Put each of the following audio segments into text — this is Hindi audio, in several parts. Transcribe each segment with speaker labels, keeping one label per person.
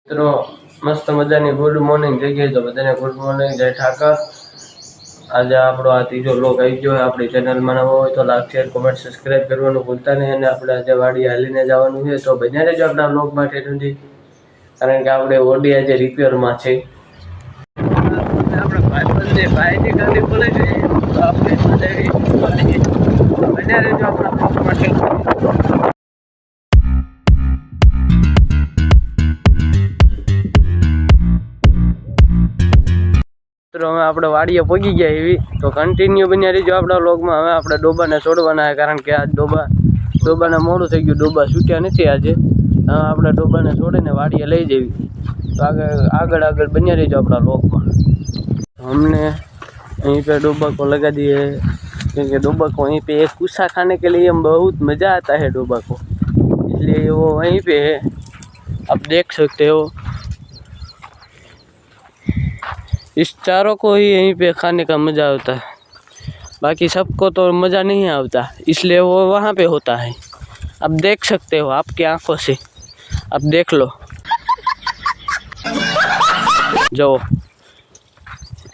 Speaker 1: મિત્રો મસ્ત મજાની ગુડ મોર્નિંગ થઈ ગઈ તો બધાને ગુડ મોર્નિંગ જય ઠાકર। આજે આપણો આ ત્રીજો બ્લોગ આવી ગયો। આપણી ચેનલમાં નવો હોય તો લાઈક શેર કોમેન્ટ સબસ્ક્રાઈબ કરવાનું ભૂલતા નહીં। અને આપણે આજે વાડી હાલીને જવાનું છે તો બન્યા રહેજો આપણા બ્લોગમાં ઠેઠ સુધી, કારણ કે આપણે ઓડી આજે રિપેરમાં છે। આપણે ભાઈની ગાડી બોલે છે તો આપણે બન્યા રહેજો આપણા બ્લોગમાં ઠેઠ। हमें अपने वाड़िया पगी गया एवं तो कंटीन्यू बनिया रही अपना व्लॉग में। हमें अपने डोबा ने छोड़वाना है, कारण के आज डोबा ने मोड़ू थी गयु। डोबा छूट्या नहीं आज, हम अपने डोबा ने छोड़ी ने वाड़िया लई जावी। तो आगे आगे बनिया रही अपना व्लॉग में। हमने यहीं पे डोबा को लगा दिए, क्योंकि डोबा को वहीं पे एक कुसा खाने के लिए बहुत मज़ा आता है डोबा को, इसलिए वो वहीं पे है। आप देख सकते हो इस चारों को ही यहीं पे खाने का मज़ा होता है, बाकी सबको तो मज़ा नहीं आता, इसलिए वो वहाँ पे होता है। अब देख सकते हो आपकी आंखों से, अब देख लो। जो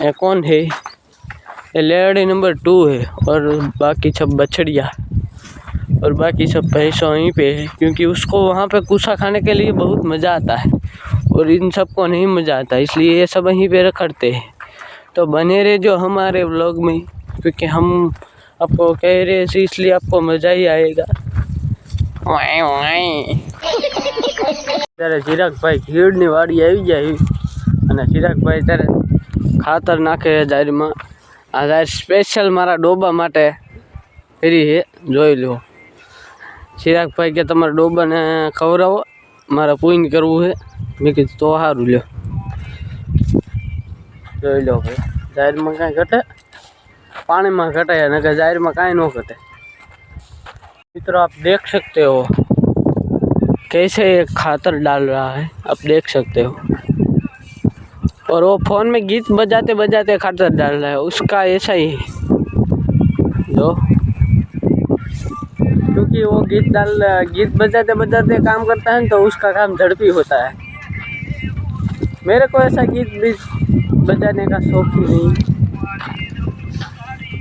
Speaker 1: ये कौन है, ये लेडी नंबर 2 है, और बाकी सब बछड़िया और बाकी सब भैंसों वहीं पे है, क्योंकि उसको वहाँ पे कुसा खाने के लिए बहुत मज़ा आता है और इन सबको नहीं मज़ा आता, इसलिए ये सब वहीं पे रखड़ते हैं। तो बने रहे जो हमारे व्लॉग में, क्योंकि हम आपको कह रहे हैं इसलिए आपको मज़ा ही आएगा। ત્યારે ચિરાગ ભાઈ ખીડની વાડી આવી જાય અને ચિરાગ ભાઈ ત્યારે ખાતર નાખે જાહેરમાં। આ જાહેર સ્પેશિયલ મારા ડોબા માટે કરી છે, જોઈ લો। ચિરાગ ભાઈ કે તમારા ડોબાને ખવડાવો, મારે પૂન કરવું છે। મેં કીધું તો સારું લ્યો, જોઈ લો ભાઈ। જાહેરમાં કાંઈ ઘટે, पानी में घटे है, न जाहिर में कहीं न घटे। मित्रों आप देख सकते हो कैसे ये खातर डाल रहा है, आप देख सकते हो। और वो फोन में गीत बजाते बजाते खातर डाल रहा है, उसका ऐसा ही जो, क्योंकि वो गीत बजाते बजाते काम करता है तो उसका काम झड़पी होता है। मेरे को ऐसा गीत भी बजाने का शौक ही नहीं।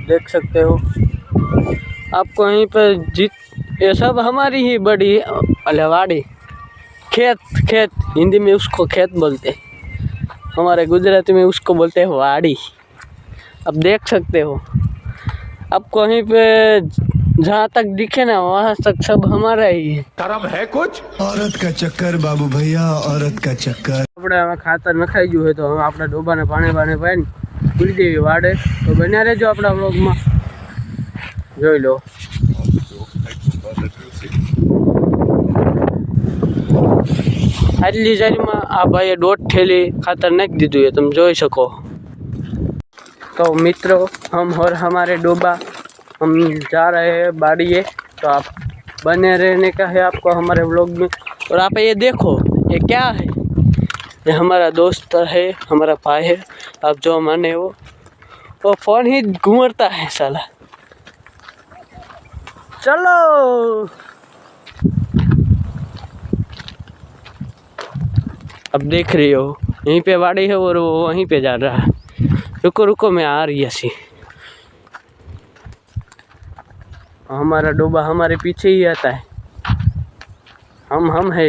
Speaker 1: देख सकते हो आपको यहीं पर ये सब हमारी ही बड़ी वाड़ी, खेत हिंदी में उसको खेत बोलते हैं, हमारे गुजराती में उसको बोलते हैं वाड़ी। अब देख सकते हो आपको यहीं पे जहाँ तक दिखे ना वहाँ तक सब हमारा ही है।
Speaker 2: खराब है कुछ
Speaker 3: औरत का चक्कर बाबू भैया, औरत का चक्कर।
Speaker 1: अपने खातर नखाई गયું है तो हम अपना डोबा ने पानी पाई पूरी देवी वाड़े। तो बन्या रहेજો अपना व्लॉग में, જોઈ લો। आटली जारीमां आ भाईए 1.5 थैली खातर नाखी दीधुं है, तुम जोई शको। तो मित्रों हम और हमारे डोबा हम जा रहे हैं बाड़िए, तो आप बने रहने का है आपको हमारे व्लॉग में। और आप ये देखो ये क्या है, ये हमारा दोस्त है, हमारा भाई है, आप जो माने वो फोन ही घूमता है साला। चलो अब देख रही हो यहीं पे वाड़ी है और वो वहीं पे जा रहा है। रुको रुको मैं आ रही ऐसी। हमारा डोबा हमारे पीछे ही आता है, हम है।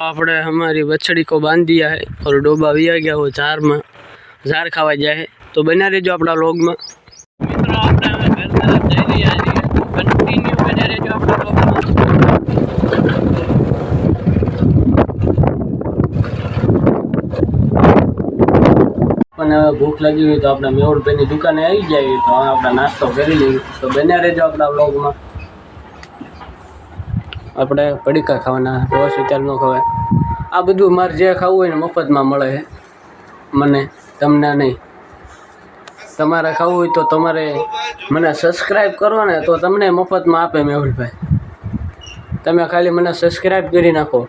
Speaker 1: आपने हमारी बछड़ी को बांध दिया है और डोबा भी आ गया, वो जार खावा जाए। तो बना रहे जो अपना व्लॉग में। मित्रों आपने घर तरफ जई रह्या छीए, कंटिन्यू बने रहे जो अपना व्लॉग में। અને ભૂખ લાગી હોય તો આપણે મેહુલભાઈની દુકાને આવી જાય તો આપણે નાસ્તો કરી લઈએ। તો બન્યા રહેજો આપણા વ્લોગમાં। આપણે પડીકા ખાવાના, રોજ અત્યારે ન ખવાય। આ બધું મારે જે ખાવું હોય ને મફતમાં મળે છે મને, તમને નહીં। તમારે ખાવું હોય તો તમારે મને સબસ્ક્રાઈબ કરો ને તો તમને મફતમાં આપે મેહુલભાઈ। તમે ખાલી મને સબસ્ક્રાઈબ કરી નાખો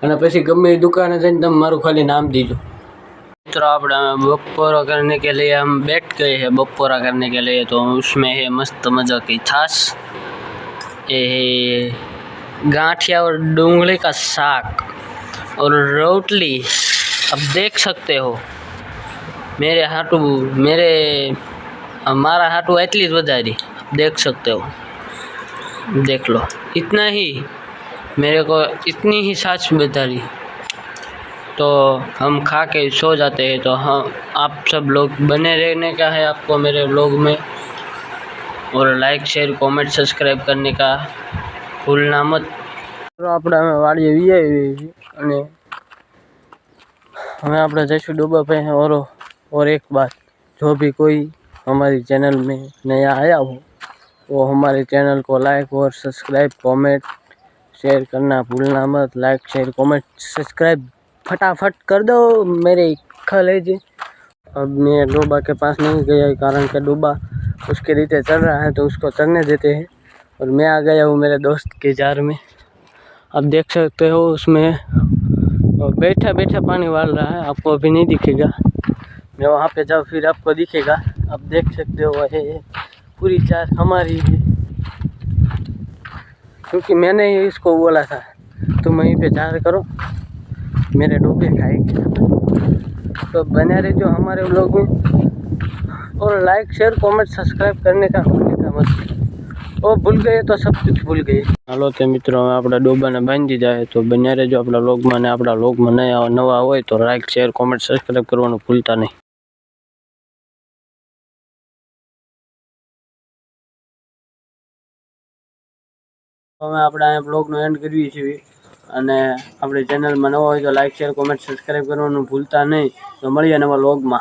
Speaker 1: અને પછી ગમે એ દુકાને જઈને તમે મારું ખાલી નામ દીજો। मित्रों अपने बपोरा करने के लिए हम बैठ गए हैं, बपोरा करने के लिए। तो उसमें है मस्त मज़ा की छाछ, ये गांठिया और डूंगली का साग, और रोटली अब देख सकते हो मेरे हाथों हमारा हाथों एटली वधारी देख सकते हो, देख लो इतना ही, मेरे को इतनी ही साँच बधारी तो हम खा के सो जाते हैं। तो हाँ, आप सब लोग बने रहने का है आपको मेरे व्लॉग में, और लाइक शेयर कमेंट सब्सक्राइब करने का भूलना मत। तो આપણે અમે વાડીએ વી આવી અને हमें अपना जैसू डूबा पे हैं। और एक बात, जो भी कोई हमारी चैनल में नया आया हो वो हमारे चैनल को लाइक और सब्सक्राइब कमेंट शेयर करना भूलना मत। लाइक शेयर कमेंट सब्सक्राइब फटाफट कर दो मेरे कलेजे। अब मैं डोबा के पास नहीं गया कारण कि डोबा उसके रीते चल रहा है तो उसको चलने देते हैं, और मैं आ गया हूँ मेरे दोस्त के जार में। आप देख सकते हो उसमें बैठा बैठा पानी डाल रहा है, आपको अभी नहीं दिखेगा, मैं वहाँ पे जाऊँ फिर आपको दिखेगा। आप देख सकते हो ये पूरी जार हमारी है, क्योंकि मैंने ही इसको बोला था तुम वहीं पे जार करो मेरे डोबे खाएंगे। तो बने रहे जो हमारे व्लॉग में, और लाइक शेयर कमेंट सब्सक्राइब करने का भूलने का मत। वो भूल गए तो सब कुछ भूल गए। हालो तो मित्रों अपना डोबा ने बांधी जाए तो बने रहे जो अपना व्लॉग में, अपना व्लॉग में नवा हो तो लाइक शेयर कमेंट सब्सक्राइब करवाना भूलता नहीं। અમે આપણે આ બ્લોગનો એન્ડ કરીએ છીએ, અને આપણી ચેનલમાં નવા હોય તો લાઈક શેર કોમેન્ટ સબસ્ક્રાઈબ કરવાનું ભૂલતા નહીં। તો મળીએ નવા વ્લોગમાં।